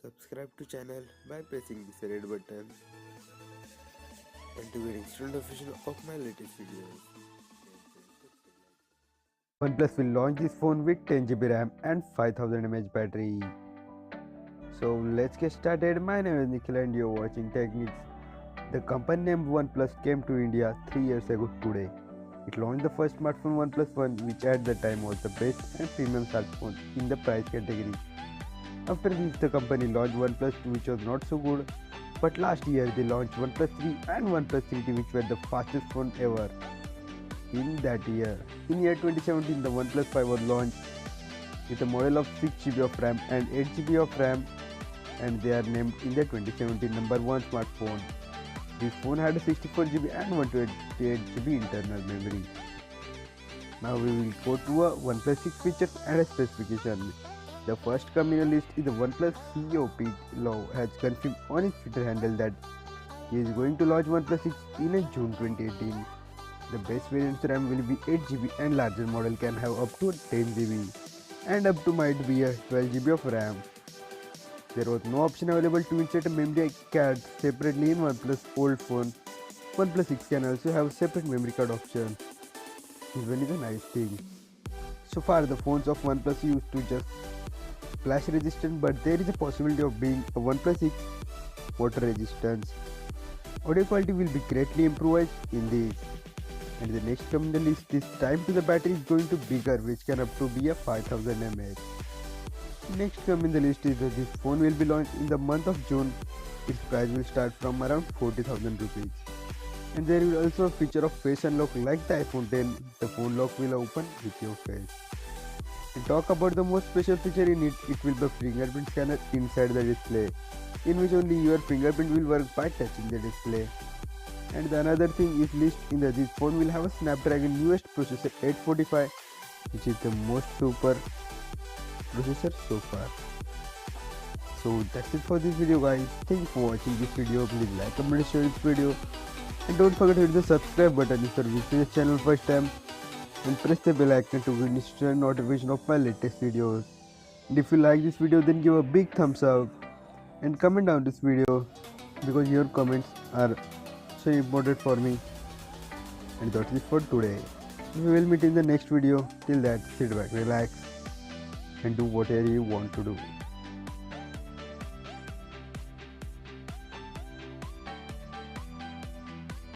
Subscribe to channel by pressing this red button and to get instant notification of my latest videos. OnePlus will launch this phone with 10GB RAM and 5000 mAh battery. So let's get started. My name is Nikhil and you're watching Techniks. The company named OnePlus came to India 3 years ago today. It launched the first smartphone OnePlus One, which at the time was the best and premium smartphone in the price category. After this, the company launched OnePlus 2, which was not so good. But last year they launched OnePlus 3 and OnePlus 3T, which were the fastest phone ever in that year. In year 2017, the OnePlus 5 was launched with a model of 6GB of RAM and 8GB of RAM, and they are named in the 2017 number 1 smartphone. This phone had a 64GB and 128GB internal memory. Now we will go to a OnePlus 6 features and a specification. The first coming on the list is the OnePlus CEO Pete Lau has confirmed on his Twitter handle that he is going to launch OnePlus 6 in June 2018. The base variant's RAM will be 8GB and larger model can have up to 10GB and up to might be a 12GB of RAM. There was no option available to insert a memory card separately in OnePlus old phone. OnePlus 6 can also have a separate memory card option. This one is a nice thing. So far the phones of OnePlus used to just splash resistant, but there is a possibility of being a OnePlus 6 water resistance. Audio quality will be greatly improved in this. And the next come in the list is time to the battery is going to bigger, which can up to be a 5000 mAh. Next come in the list is that this phone will be launched in the month of June. Its price will start from around 40,000 rupees. And there will also a feature of face unlock like the iPhone 10. The phone lock will open with your face. And talk about the most special feature in it, it will be a fingerprint scanner inside the display, in which only your fingerprint will work by touching the display. And the another thing is list in that this phone will have a Snapdragon newest processor 845, which is the most super processor so far. So that's it for this video guys. Thank you for watching this video. Please like, comment and share this video. And don't forget to hit the subscribe button if you are visiting the channel first time. And press the bell icon to get instant notification of my latest videos. And if you like this video, then give a big thumbs up and comment down this video, because your comments are so important for me. And that's it for today. We will meet in the next video. Till that, sit back, relax and do whatever you want to do.